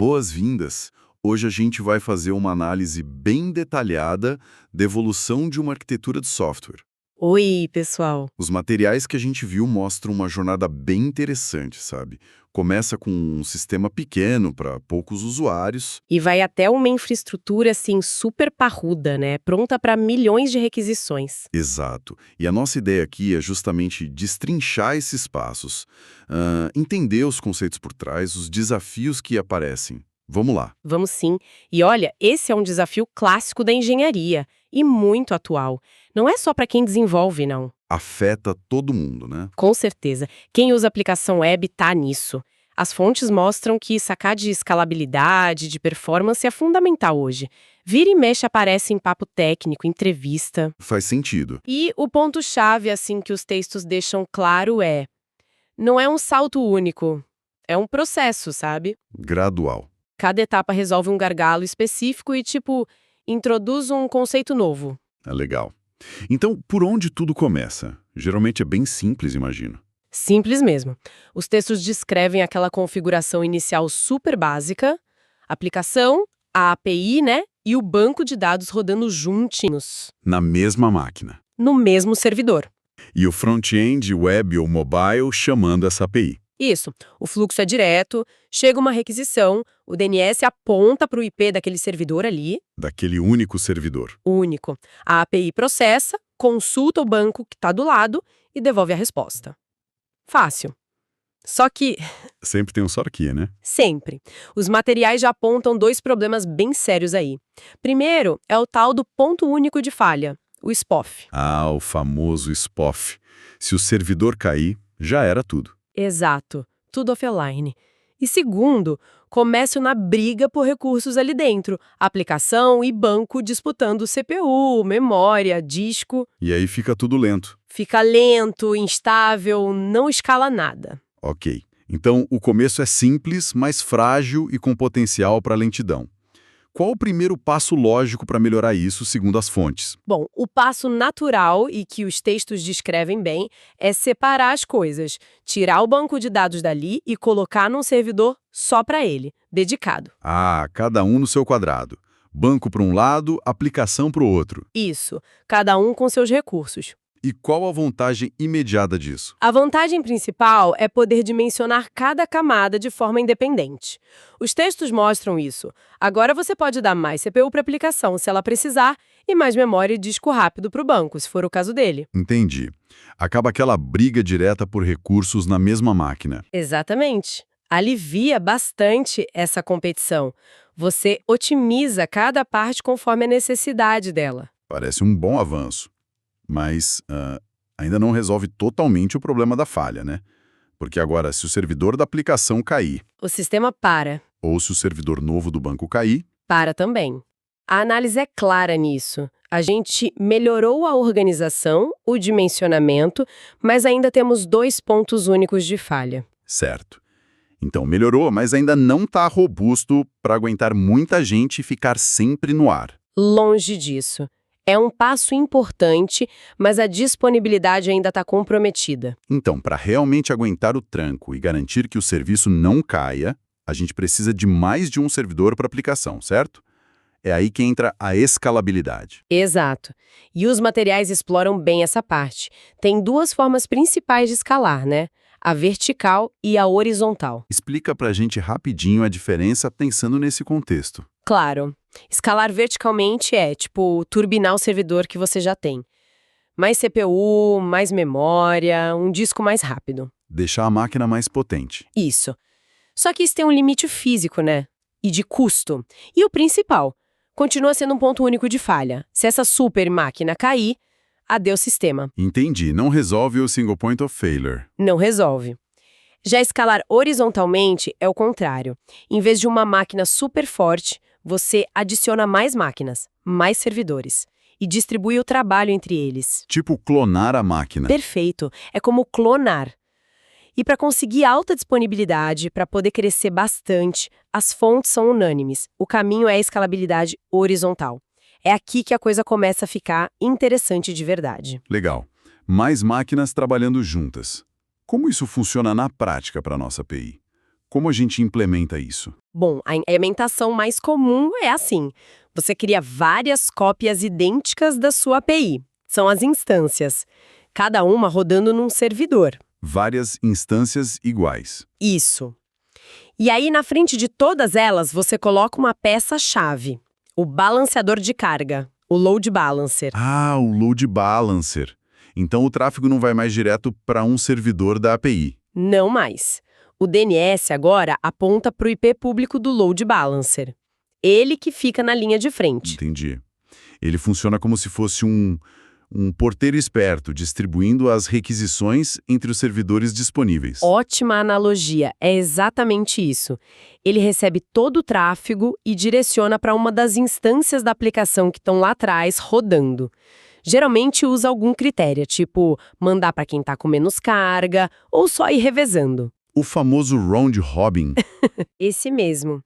boas-vindas! Hoje a gente vai fazer uma análise bem detalhada da evolução de uma arquitetura de software. Oi, pessoal. Os materiais que a gente viu mostram uma jornada bem interessante, sabe? Começa com um sistema pequeno para poucos usuários. E vai até uma infraestrutura assim super parruda, né? Pronta para milhões de requisições. Exato. E a nossa ideia aqui é justamente destrinchar esses passos, entender os conceitos por trás, os desafios que aparecem. Vamos lá. Vamos sim. E olha, esse é um desafio clássico da engenharia e muito atual. Não é só para quem desenvolve, não. Afeta todo mundo, né? Com certeza. Quem usa aplicação web tá nisso. As fontes mostram que sacar de escalabilidade, de performance é fundamental hoje. Vira e mexe aparece em papo técnico, entrevista. Faz sentido. E o ponto-chave, assim, que os textos deixam claro é: não é um salto único, é um processo, sabe? Gradual. Cada etapa resolve um gargalo específico e, tipo, introduz um conceito novo. É legal. Então, por onde tudo começa? Geralmente é bem simples, imagino. Simples mesmo. Os textos descrevem aquela configuração inicial super básica, aplicação, a API, né? E o banco de dados rodando juntinhos, Na mesma máquina. no mesmo servidor. E o front-end, web ou mobile chamando essa API. Isso. O fluxo é direto, chega uma requisição, o DNS aponta para o IP daquele servidor ali, Daquele único servidor. único. A API processa, consulta o banco que está do lado e devolve a resposta. Fácil. Só que, Sempre tem um só aqui, né? sempre, os materiais já apontam dois problemas bem sérios aí. Primeiro é o tal do ponto único de falha, o SPOF. Ah, o famoso SPOF. Se o servidor cair, já era tudo. Exato, tudo offline. E segundo, começo na briga por recursos ali dentro, aplicação e banco disputando CPU, memória, disco. E aí fica tudo lento. Fica lento, instável, não escala nada. Ok. Então, o começo é simples, mas frágil e com potencial para lentidão. Qual o primeiro passo lógico para melhorar isso, segundo as fontes? Bom, o passo natural e que os textos descrevem bem é separar as coisas, tirar o banco de dados dali e colocar num servidor só para ele, dedicado. Ah, cada um no seu quadrado. Banco para um lado, aplicação para o outro. Isso, cada um com seus recursos. E qual a vantagem imediata disso? A vantagem principal é poder dimensionar cada camada de forma independente. Os textos mostram isso. Agora você pode dar mais CPU para a aplicação, se ela precisar, e mais memória e disco rápido para o banco, se for o caso dele. Entendi. Acaba aquela briga direta por recursos na mesma máquina. Exatamente. Alivia bastante essa competição. Você otimiza cada parte conforme a necessidade dela. Parece um bom avanço. Mas ainda não resolve totalmente o problema da falha, né? Porque agora, se o servidor da aplicação cair, O sistema para. ou se o servidor novo do banco cair, Para também. A análise é clara nisso. A gente melhorou a organização, o dimensionamento, mas ainda temos dois pontos únicos de falha. certo. Então melhorou, mas ainda não está robusto para aguentar muita gente e ficar sempre no ar. Longe disso. É um passo importante, mas a disponibilidade ainda está comprometida. Então, para realmente aguentar o tranco e garantir que o serviço não caia, a gente precisa de mais de um servidor para aplicação, certo? É aí que entra a escalabilidade. Exato. E os materiais exploram bem essa parte. Tem duas formas principais de escalar, né? A vertical e a horizontal. Explica para a gente rapidinho a diferença pensando nesse contexto. Claro, escalar verticalmente é, tipo, turbinar o servidor que você já tem. Mais CPU, mais memória, um disco mais rápido. Deixar a máquina mais potente. Isso. Só que isso tem um limite físico, né? E de custo. E o principal, continua sendo um ponto único de falha. Se essa super máquina cair, adeus sistema. Entendi, não resolve o single point of failure. Não resolve. Já escalar horizontalmente é o contrário. Em vez de uma máquina super forte, você adiciona mais máquinas, mais servidores, e distribui o trabalho entre eles. Tipo clonar a máquina. Perfeito. É como clonar. E para conseguir alta disponibilidade, para poder crescer bastante, as fontes são unânimes. O caminho é a escalabilidade horizontal. É aqui que a coisa começa a ficar interessante de verdade. Legal. Mais máquinas trabalhando juntas. Como isso funciona na prática para a nossa API? Como a gente implementa isso? Bom, a implementação mais comum é assim. Você cria várias cópias idênticas da sua API. São as instâncias. Cada uma rodando num servidor. Várias instâncias iguais. Isso. E aí, na frente de todas elas, você coloca uma peça-chave. O balanceador de carga. O load balancer. Ah, o load balancer. Então o tráfego não vai mais direto para um servidor da API. Não mais. O DNS agora aponta para o IP público do load balancer. Ele que fica na linha de frente. Entendi. Ele funciona como se fosse um porteiro esperto, distribuindo as requisições entre os servidores disponíveis. Ótima analogia, é exatamente isso. Ele recebe todo o tráfego e direciona para uma das instâncias da aplicação que estão lá atrás rodando. Geralmente usa algum critério, tipo mandar para quem está com menos carga ou só ir revezando. O famoso round robin. Esse mesmo.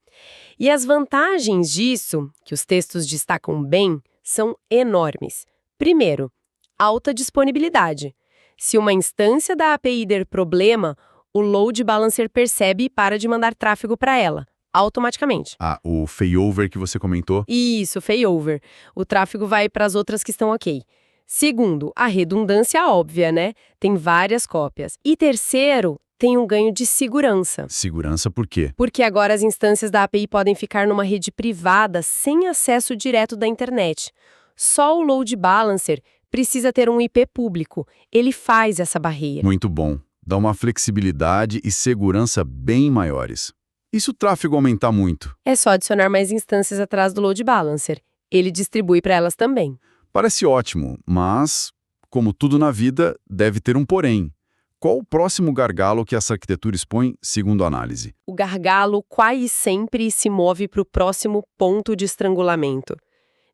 E as vantagens disso, que os textos destacam bem, são enormes. Primeiro, alta disponibilidade. Se uma instância da API der problema, o load balancer percebe e para de mandar tráfego para ela, automaticamente. Ah, o failover que você comentou. Isso, failover. O tráfego vai para as outras que estão ok. Segundo, a redundância óbvia, né? Tem várias cópias. E terceiro, tem um ganho de segurança. Segurança por quê? Porque agora as instâncias da API podem ficar numa rede privada sem acesso direto da internet. Só o load balancer precisa ter um IP público. Ele faz essa barreira. Muito bom. Dá uma flexibilidade e segurança bem maiores. E se o tráfego aumentar muito? É só adicionar mais instâncias atrás do load balancer. Ele distribui para elas também. Parece ótimo, mas, como tudo na vida, deve ter um porém. Qual o próximo gargalo que essa arquitetura expõe, segundo a análise? O gargalo quase sempre se move para o próximo ponto de estrangulamento.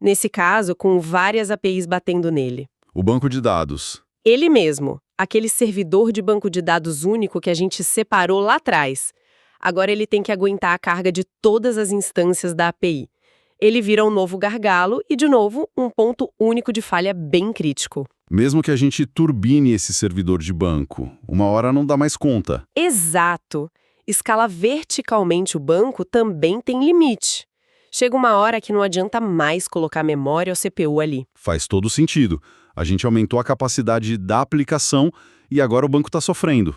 Nesse caso, com várias APIs batendo nele. O banco de dados. Ele mesmo, aquele servidor de banco de dados único que a gente separou lá atrás. Agora ele tem que aguentar a carga de todas as instâncias da API. Ele vira um novo gargalo e, de novo, um ponto único de falha bem crítico. Mesmo que a gente turbine esse servidor de banco, uma hora não dá mais conta. Exato. Escalar verticalmente o banco também tem limite. Chega uma hora que não adianta mais colocar memória ou CPU ali. Faz todo sentido. A gente aumentou a capacidade da aplicação e agora o banco está sofrendo.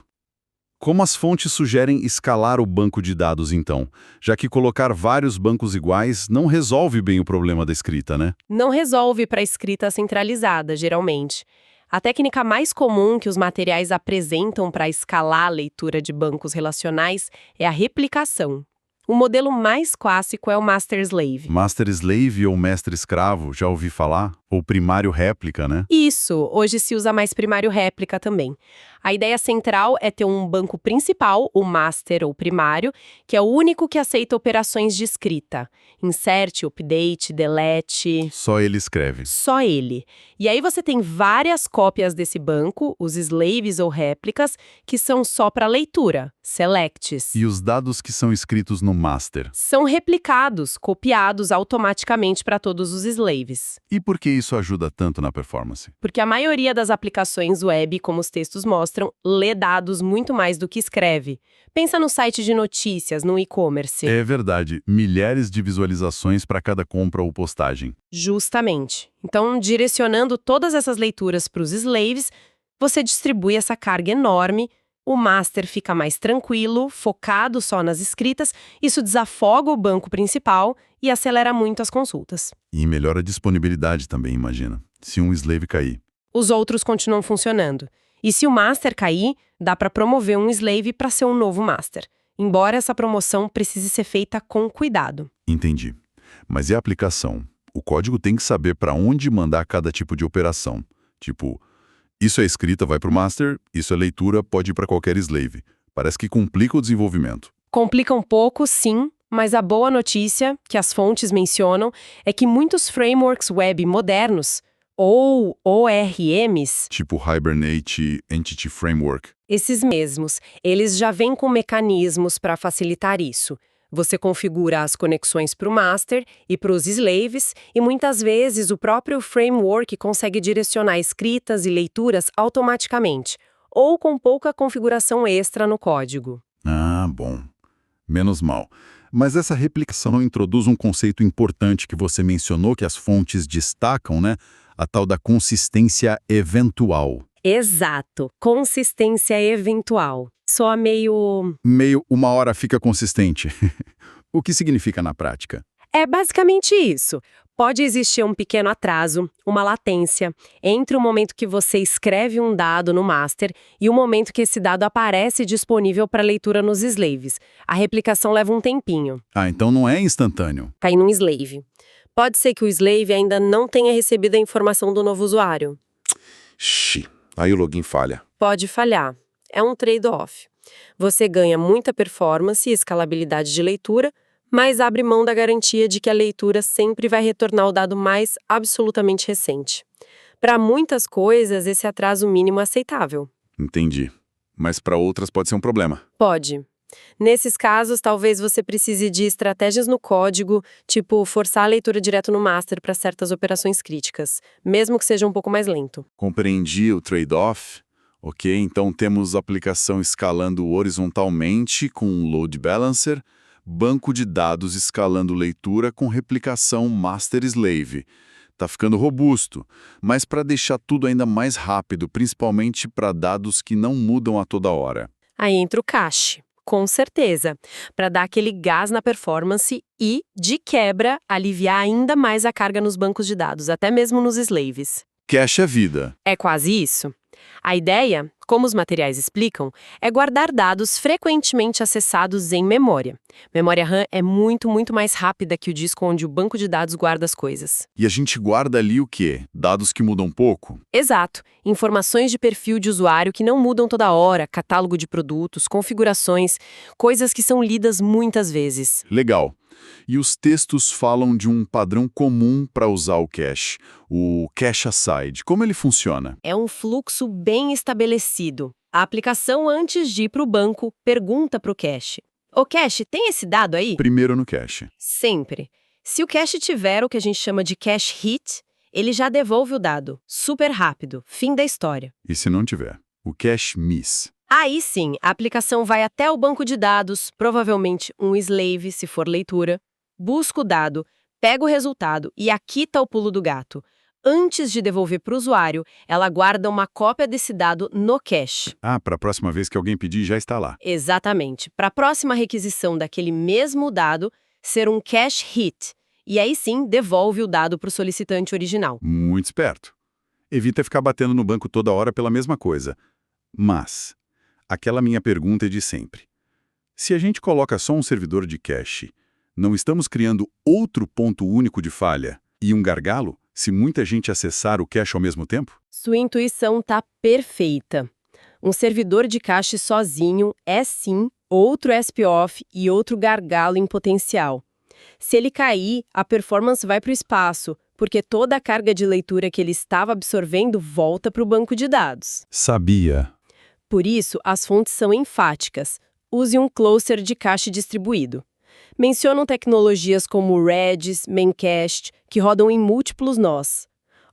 Como as fontes sugerem escalar o banco de dados, então? Já que colocar vários bancos iguais não resolve bem o problema da escrita, né? Não resolve para a escrita centralizada, geralmente. A técnica mais comum que os materiais apresentam para escalar a leitura de bancos relacionais é a replicação. O modelo mais clássico é o master-slave. Master-slave ou mestre-escravo, já ouvi falar? Ou primário-réplica, né? Isso, hoje se usa mais primário-réplica também. A ideia central é ter um banco principal, o master ou primário, que é o único que aceita operações de escrita. Insert, update, delete... Só ele escreve. Só ele. E aí você tem várias cópias desse banco, os slaves ou réplicas, que são só para leitura, selects. E os dados que são escritos no master? São replicados, copiados automaticamente para todos os slaves. E por que isso ajuda tanto na performance? Porque a maioria das aplicações web, como os textos mostram, lê dados muito mais do que escreve. Pensa no site de notícias, no e-commerce. É verdade, milhares de visualizações para cada compra ou postagem. Justamente. Então, direcionando todas essas leituras para os slaves, você distribui essa carga enorme, o master fica mais tranquilo, focado só nas escritas, isso desafoga o banco principal e acelera muito as consultas. E melhora a disponibilidade também, imagina, se um slave cair. Os outros continuam funcionando. E se o master cair, dá para promover um slave para ser um novo master, embora essa promoção precise ser feita com cuidado. Entendi. Mas e a aplicação? O código tem que saber para onde mandar cada tipo de operação. Tipo, isso é escrita, vai para o master, isso é leitura, pode ir para qualquer slave. Parece que complica o desenvolvimento. Complica um pouco, sim, mas a boa notícia, que as fontes mencionam, é que muitos frameworks web modernos, ou ORMs, Tipo Hibernate Entity Framework. esses mesmos, eles já vêm com mecanismos para facilitar isso. Você configura as conexões para o master e para os slaves, e muitas vezes o próprio framework consegue direcionar escritas e leituras automaticamente, ou com pouca configuração extra no código. Ah, bom. Menos mal. Mas essa replicação introduz um conceito importante que você mencionou, que as fontes destacam, né? A tal da consistência eventual. Exato, consistência eventual. Soa meio... Meio uma hora fica consistente. O que significa na prática? É basicamente isso. Pode existir um pequeno atraso, uma latência, entre o momento que você escreve um dado no master e o momento que esse dado aparece disponível para leitura nos slaves. A replicação leva um tempinho. Ah, então não é instantâneo. Cai num slave. Pode ser que o slave ainda não tenha recebido a informação do novo usuário. Xiii, aí o login falha. Pode falhar. É um trade-off. Você ganha muita performance e escalabilidade de leitura, mas abre mão da garantia de que a leitura sempre vai retornar o dado mais absolutamente recente. Para muitas coisas, esse atraso mínimo é aceitável. Entendi. Mas para outras pode ser um problema. Pode. Nesses casos, talvez você precise de estratégias no código, tipo forçar a leitura direto no master para certas operações críticas, mesmo que seja um pouco mais lento. Compreendi o trade-off. Ok, então temos aplicação escalando horizontalmente com um load balancer, banco de dados escalando leitura com replicação master-slave. Tá ficando robusto, mas para deixar tudo ainda mais rápido, principalmente para dados que não mudam a toda hora. Aí entra o cache, com certeza, para dar aquele gás na performance e, de quebra, aliviar ainda mais a carga nos bancos de dados, até mesmo nos slaves. Cache é vida. É quase isso. A ideia, como os materiais explicam, é guardar dados frequentemente acessados em memória. Memória RAM é muito mais rápida que o disco onde o banco de dados guarda as coisas. E a gente guarda ali o quê? Dados que mudam pouco? Exato. Informações de perfil de usuário que não mudam toda hora, catálogo de produtos, configurações, coisas que são lidas muitas vezes. Legal. E os textos falam de um padrão comum para usar o cache, o cache aside. Como ele funciona? É um fluxo bem estabelecido. A aplicação, antes de ir para o banco, pergunta para o cache: "Ô cache, tem esse dado aí?" Primeiro no cache. Sempre. Se o cache tiver o que a gente chama de cache hit, ele já devolve o dado. Super rápido. Fim da história. E se não tiver? O cache miss. Aí sim, a aplicação vai até o banco de dados, provavelmente um slave, se for leitura, busca o dado, pega o resultado e aqui está o pulo do gato. Antes de devolver para o usuário, ela guarda uma cópia desse dado no cache. Ah, para a próxima vez que alguém pedir, já está lá. Exatamente. Para a próxima requisição daquele mesmo dado, ser um cache hit. E aí sim, devolve o dado para o solicitante original. Muito esperto. Evita ficar batendo no banco toda hora pela mesma coisa. Mas, aquela minha pergunta é de sempre. Se a gente coloca só um servidor de cache, não estamos criando outro ponto único de falha e um gargalo se muita gente acessar o cache ao mesmo tempo? Sua intuição está perfeita. Um servidor de cache sozinho é sim outro SP-off e outro gargalo em potencial. Se ele cair, a performance vai para o espaço, porque toda a carga de leitura que ele estava absorvendo volta para o banco de dados. Sabia. Por isso, as fontes são enfáticas. Use um cluster de cache distribuído. Mencionam tecnologias como Redis, Memcached, que rodam em múltiplos nós,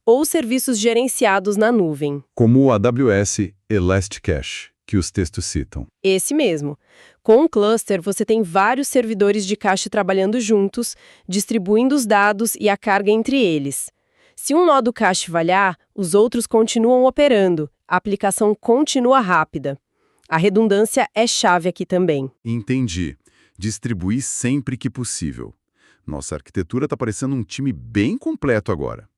ou serviços gerenciados na nuvem. Como o AWS Elasticache, que os textos citam. Esse mesmo. Com um cluster, você tem vários servidores de cache trabalhando juntos, distribuindo os dados e a carga entre eles. Se um nó do cache falhar, os outros continuam operando. A aplicação continua rápida. A redundância é chave aqui também. Entendi. Distribuir sempre que possível. Nossa arquitetura está parecendo um time bem completo agora.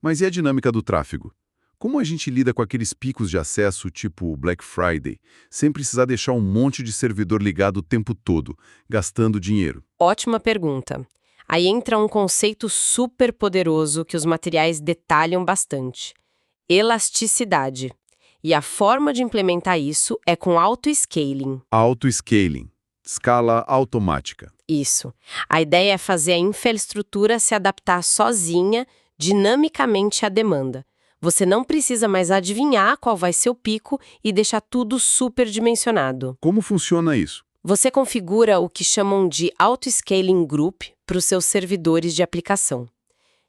Mas e a dinâmica do tráfego? Como a gente lida com aqueles picos de acesso tipo Black Friday, sem precisar deixar um monte de servidor ligado o tempo todo, gastando dinheiro? Ótima pergunta. Aí entra um conceito super poderoso que os materiais detalham bastante: elasticidade. E a forma de implementar isso é com auto-scaling. Auto-scaling. Escala automática. Isso. A ideia é fazer a infraestrutura se adaptar sozinha, dinamicamente à demanda. Você não precisa mais adivinhar qual vai ser o pico e deixar tudo superdimensionado. Como funciona isso? Você configura o que chamam de Auto-Scaling Group para os seus servidores de aplicação.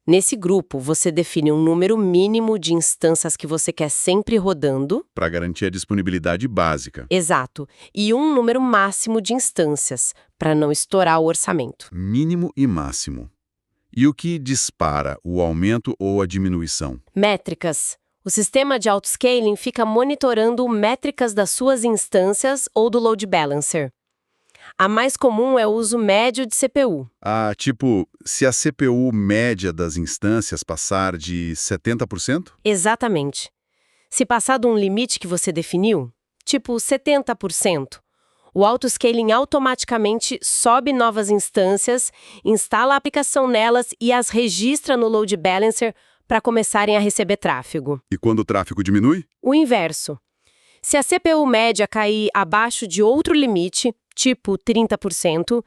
Nesse grupo, você define um número mínimo de instâncias que você quer sempre rodando. Para garantir a disponibilidade básica. Exato. E um número máximo de instâncias, para não estourar o orçamento. Mínimo e máximo. E o que dispara o aumento ou a diminuição? Métricas. O sistema de autoscaling fica monitorando métricas das suas instâncias ou do load balancer. A mais comum é o uso médio de CPU. Ah, tipo, se a CPU média das instâncias passar de 70%? Exatamente. Se passar de um limite que você definiu, tipo 70%, o autoscaling automaticamente sobe novas instâncias, instala a aplicação nelas e as registra no load balancer para começarem a receber tráfego. E quando o tráfego diminui? O inverso. Se a CPU média cair abaixo de outro limite, tipo 30%,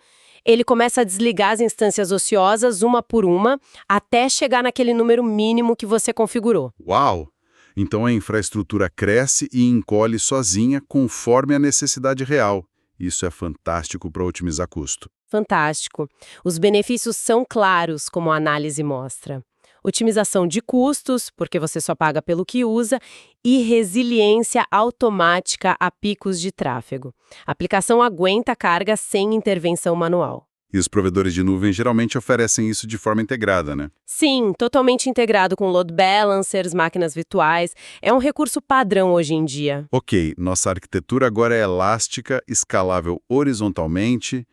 ele começa a desligar as instâncias ociosas uma por uma, até chegar naquele número mínimo que você configurou. Uau! Então a infraestrutura cresce e encolhe sozinha conforme a necessidade real. Isso é fantástico para otimizar custo. Fantástico. Os benefícios são claros, como a análise mostra. Otimização de custos, porque você só paga pelo que usa, e resiliência automática a picos de tráfego. A aplicação aguenta a carga sem intervenção manual. E os provedores de nuvem geralmente oferecem isso de forma integrada, né? Sim, totalmente integrado com load balancers, máquinas virtuais. É um recurso padrão hoje em dia. Ok, nossa arquitetura agora é elástica, escalável horizontalmente,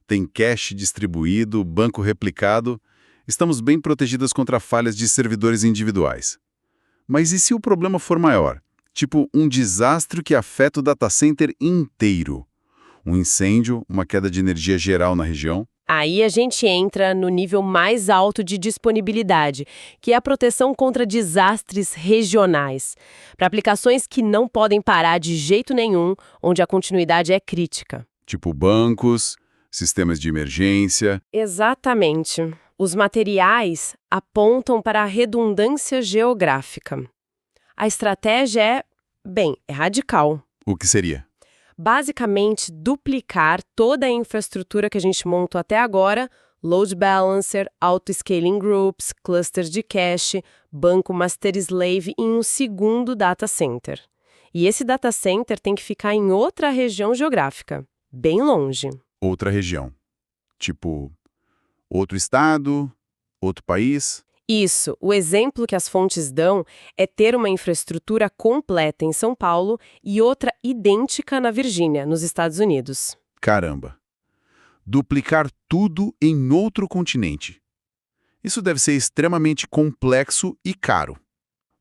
tem cache distribuído, banco replicado. Estamos bem protegidas contra falhas de servidores individuais. Mas e se o problema for maior? Tipo, um desastre que afeta o data center inteiro? Um incêndio, uma queda de energia geral na região? Aí a gente entra no nível mais alto de disponibilidade, que é a proteção contra desastres regionais, para aplicações que não podem parar de jeito nenhum, onde a continuidade é crítica. Tipo bancos, sistemas de emergência. Exatamente. Os materiais apontam para a redundância geográfica. A estratégia é radical. O que seria? Basicamente, duplicar toda a infraestrutura que a gente montou até agora, load balancer, auto-scaling groups, clusters de cache, banco master slave em um segundo data center. E esse data center tem que ficar em outra região geográfica, bem longe. Outra região. Tipo, outro estado, outro país. Isso, o exemplo que as fontes dão é ter uma infraestrutura completa em São Paulo e outra idêntica na Virgínia, nos Estados Unidos. Caramba! Duplicar tudo em outro continente. Isso deve ser extremamente complexo e caro.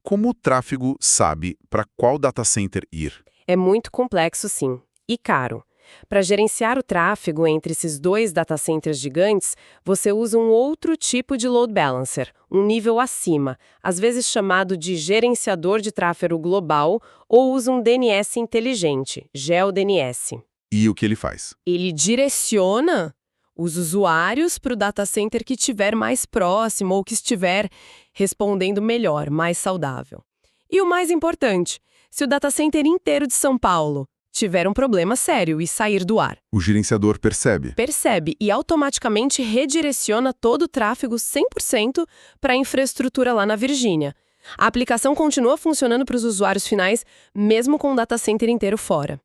Como o tráfego sabe para qual data center ir? É muito complexo, sim, e caro. Para gerenciar o tráfego entre esses dois data centers gigantes, você usa um outro tipo de load balancer, um nível acima, às vezes chamado de gerenciador de tráfego global, ou usa um DNS inteligente, GeoDNS. E o que ele faz? Ele direciona os usuários para o data center que estiver mais próximo ou que estiver respondendo melhor, mais saudável. E o mais importante, se o data center inteiro de São Paulo tiver um problema sério e sair do ar. O gerenciador percebe. Percebe e automaticamente redireciona todo o tráfego 100% para a infraestrutura lá na Virgínia. A aplicação continua funcionando para os usuários finais, mesmo com o data center inteiro fora.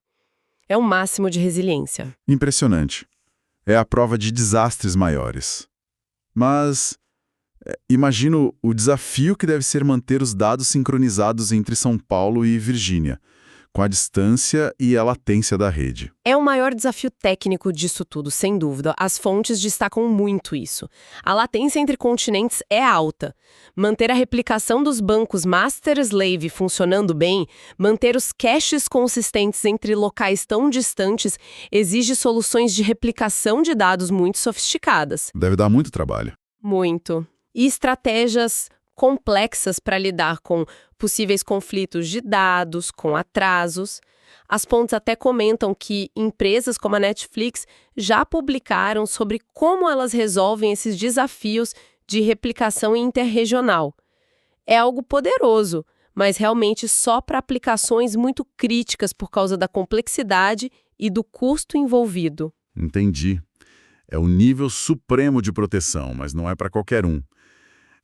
É o máximo de resiliência. Impressionante. É a prova de desastres maiores. Mas imagino o desafio que deve ser manter os dados sincronizados entre São Paulo e Virgínia, com a distância e a latência da rede. É o maior desafio técnico disso tudo, sem dúvida. As fontes destacam muito isso. A latência entre continentes é alta. Manter a replicação dos bancos master-slave funcionando bem, manter os caches consistentes entre locais tão distantes, exige soluções de replicação de dados muito sofisticadas. Deve dar muito trabalho. Muito. E estratégias complexas para lidar com possíveis conflitos de dados, com atrasos. As fontes até comentam que empresas como a Netflix já publicaram sobre como elas resolvem esses desafios de replicação interregional. É algo poderoso, mas realmente só para aplicações muito críticas por causa da complexidade e do custo envolvido. Entendi. É o nível supremo de proteção, mas não é para qualquer um.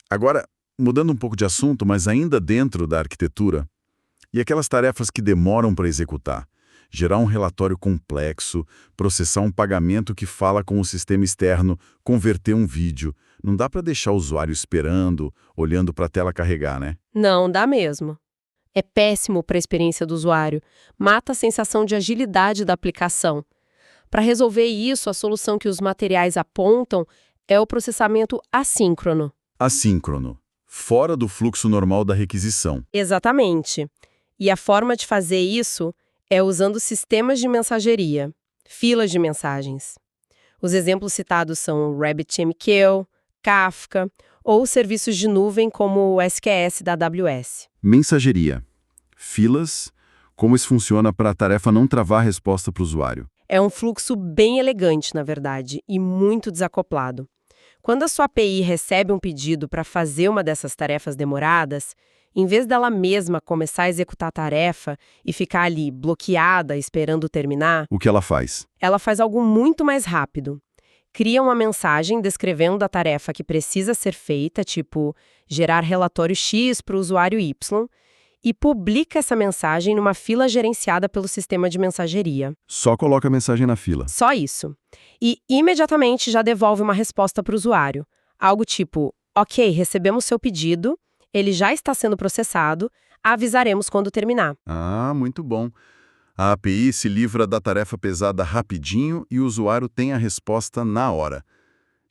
Agora, mudando um pouco de assunto, mas ainda dentro da arquitetura, e aquelas tarefas que demoram para executar? Gerar um relatório complexo, processar um pagamento que fala com o sistema externo, converter um vídeo. Não dá para deixar o usuário esperando, olhando para a tela carregar, né? Não, dá mesmo. É péssimo para a experiência do usuário. Mata a sensação de agilidade da aplicação. Para resolver isso, a solução que os materiais apontam é o processamento assíncrono. Assíncrono, fora do fluxo normal da requisição. Exatamente. E a forma de fazer isso é usando sistemas de mensageria, filas de mensagens. Os exemplos citados são o RabbitMQ, Kafka ou serviços de nuvem como o SQS da AWS. Mensageria. Filas. Como isso funciona para a tarefa não travar a resposta para o usuário? É um fluxo bem elegante, na verdade, e muito desacoplado. Quando a sua API recebe um pedido para fazer uma dessas tarefas demoradas, em vez dela mesma começar a executar a tarefa e ficar ali bloqueada esperando terminar, O que ela faz? ela faz algo muito mais rápido. Cria uma mensagem descrevendo a tarefa que precisa ser feita, tipo gerar relatório X para o usuário Y, e publica essa mensagem numa fila gerenciada pelo sistema de mensageria. Só coloca a mensagem na fila. Só isso. E imediatamente já devolve uma resposta para o usuário. Algo tipo, ok, recebemos seu pedido, ele já está sendo processado, avisaremos quando terminar. Ah, muito bom. A API se livra da tarefa pesada rapidinho e o usuário tem a resposta na hora.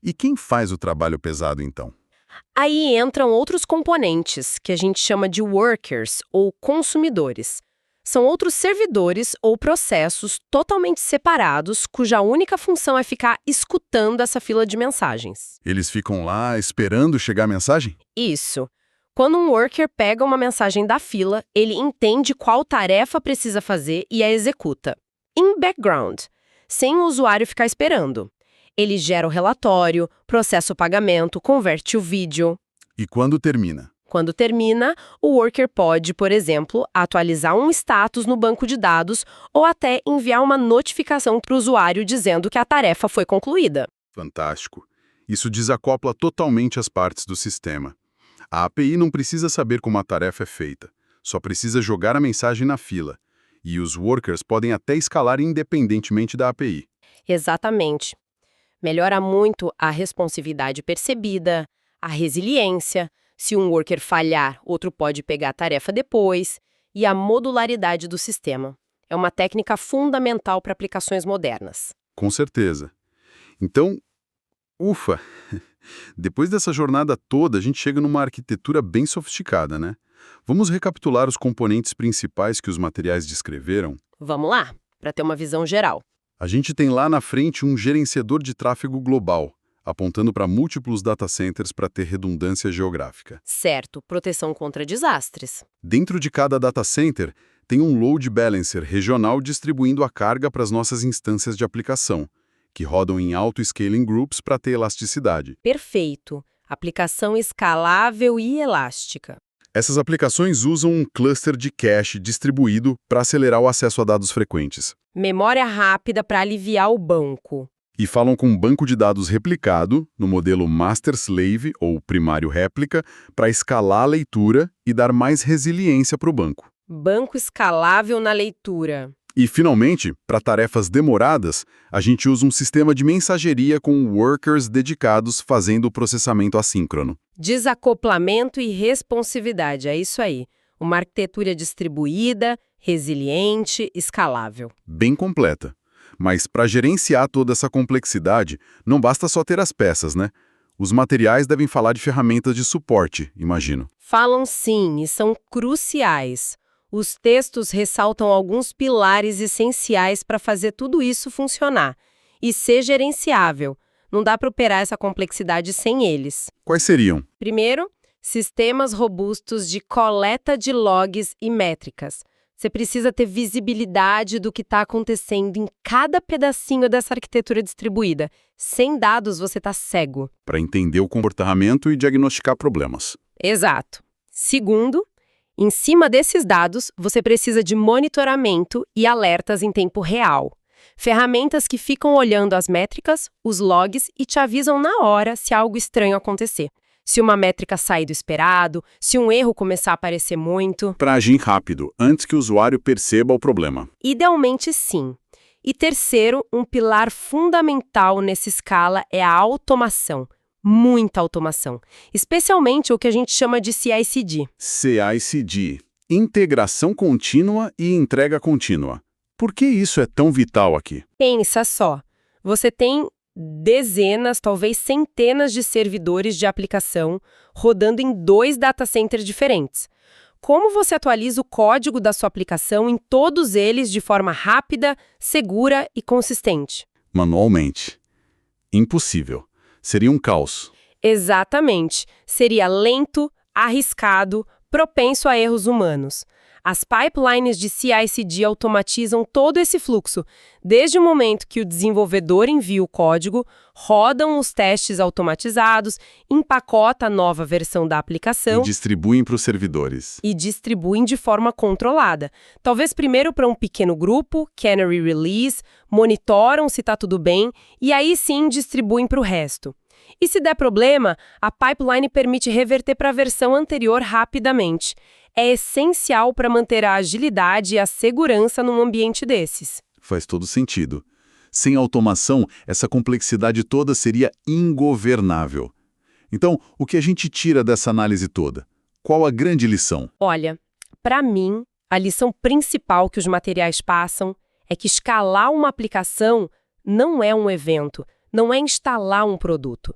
E quem faz o trabalho pesado, então? Aí entram outros componentes, que a gente chama de workers, ou consumidores. São outros servidores ou processos totalmente separados, cuja única função é ficar escutando essa fila de mensagens. Eles ficam lá esperando chegar a mensagem? Isso. Quando um worker pega uma mensagem da fila, ele entende qual tarefa precisa fazer e a executa. Em background, sem o usuário ficar esperando. Ele gera o relatório, processa o pagamento, converte o vídeo. E quando termina? Quando termina, o worker pode, por exemplo, atualizar um status no banco de dados ou até enviar uma notificação para o usuário dizendo que a tarefa foi concluída. Fantástico. Isso desacopla totalmente as partes do sistema. A API não precisa saber como a tarefa é feita, só precisa jogar a mensagem na fila. E os workers podem até escalar independentemente da API. Exatamente. Melhora muito a responsividade percebida, a resiliência. Se um worker falhar, outro pode pegar a tarefa depois, e a modularidade do sistema. É uma técnica fundamental para aplicações modernas. Com certeza. Então, ufa! Depois dessa jornada toda, a gente chega numa arquitetura bem sofisticada, né? Vamos recapitular os componentes principais que os materiais descreveram? Vamos lá, para ter uma visão geral. A gente tem lá na frente um gerenciador de tráfego global, apontando para múltiplos data centers para ter redundância geográfica. Certo, proteção contra desastres. Dentro de cada data center, tem um load balancer regional distribuindo a carga para as nossas instâncias de aplicação, que rodam em auto-scaling groups para ter elasticidade. Perfeito. Aplicação escalável e elástica. Essas aplicações usam um cluster de cache distribuído para acelerar o acesso a dados frequentes. Memória rápida para aliviar o banco. E falam com um banco de dados replicado, no modelo Master-Slave ou primário-réplica, para escalar a leitura e dar mais resiliência para o banco. Banco escalável na leitura. E, finalmente, para tarefas demoradas, a gente usa um sistema de mensageria com workers dedicados fazendo o processamento assíncrono. Desacoplamento e responsividade, é isso aí. Uma arquitetura distribuída, resiliente, escalável. Bem completa. Mas para gerenciar toda essa complexidade, não basta só ter as peças, né? Os materiais devem falar de ferramentas de suporte, imagino. Falam sim e são cruciais. Os textos ressaltam alguns pilares essenciais para fazer tudo isso funcionar e ser gerenciável. Não dá para operar essa complexidade sem eles. Quais seriam? Primeiro, sistemas robustos de coleta de logs e métricas. Você precisa ter visibilidade do que está acontecendo em cada pedacinho dessa arquitetura distribuída. Sem dados, você está cego. Para entender o comportamento e diagnosticar problemas. Exato. Segundo, em cima desses dados, você precisa de monitoramento e alertas em tempo real. Ferramentas que ficam olhando as métricas, os logs e te avisam na hora se algo estranho acontecer. se uma métrica sair do esperado, se um erro começar a aparecer muito. Para agir rápido, antes que o usuário perceba o problema. Idealmente, sim. E terceiro, um pilar fundamental nessa escala é a automação. Muita automação. Especialmente o que a gente chama de CI/CD. CI/CD, integração contínua e entrega contínua. Por que isso é tão vital aqui? Pensa só. Você tem dezenas, talvez centenas de servidores de aplicação rodando em 2 data centers diferentes. Como você atualiza o código da sua aplicação em todos eles de forma rápida, segura e consistente? Manualmente. Impossível. Seria um caos. Exatamente. Seria lento, arriscado, propenso a erros humanos. As pipelines de CI/CD automatizam todo esse fluxo, desde o momento que o desenvolvedor envia o código, rodam os testes automatizados, empacota a nova versão da aplicação E distribuem para os servidores. e distribuem de forma controlada. Talvez primeiro para um pequeno grupo, Canary Release, monitoram se está tudo bem e aí sim distribuem para o resto. E se der problema, a pipeline permite reverter para a versão anterior rapidamente. É essencial para manter a agilidade e a segurança num ambiente desses. Faz todo sentido. Sem automação, essa complexidade toda seria ingovernável. Então, o que a gente tira dessa análise toda? Qual a grande lição? Olha, para mim, a lição principal que os materiais passam é que escalar uma aplicação não é um evento, não é instalar um produto.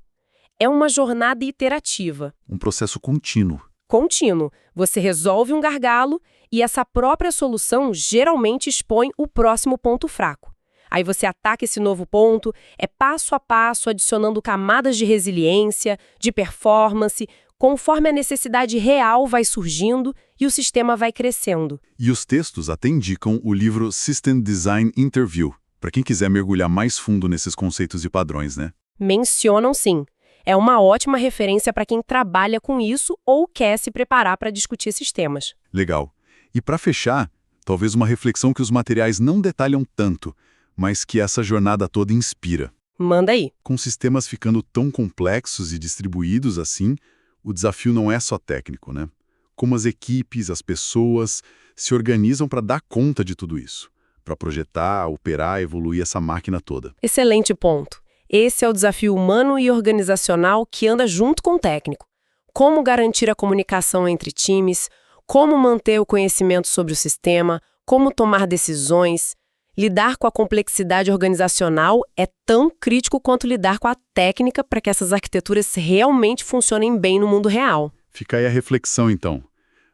É uma jornada iterativa. Um processo contínuo. Contínuo. Você resolve um gargalo e essa própria solução geralmente expõe o próximo ponto fraco. Aí você ataca esse novo ponto, é passo a passo adicionando camadas de resiliência, de performance, conforme a necessidade real vai surgindo e o sistema vai crescendo. E os textos até indicam o livro System Design Interview, para quem quiser mergulhar mais fundo nesses conceitos e padrões, né? Mencionam sim. É uma ótima referência para quem trabalha com isso ou quer se preparar para discutir esses temas. Legal. E para fechar, talvez uma reflexão que os materiais não detalham tanto, mas que essa jornada toda inspira. Manda aí. Com sistemas ficando tão complexos e distribuídos assim, o desafio não é só técnico, né? Como as equipes, as pessoas se organizam para dar conta de tudo isso, para projetar, operar, evoluir essa máquina toda. Excelente ponto. Esse é o desafio humano e organizacional que anda junto com o técnico. Como garantir a comunicação entre times, como manter o conhecimento sobre o sistema, como tomar decisões. Lidar com a complexidade organizacional é tão crítico quanto lidar com a técnica para que essas arquiteturas realmente funcionem bem no mundo real. Fica aí a reflexão, então.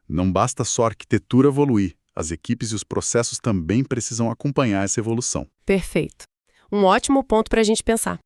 Não basta só a arquitetura evoluir, as equipes e os processos também precisam acompanhar essa evolução. Perfeito. Um ótimo ponto para a gente pensar.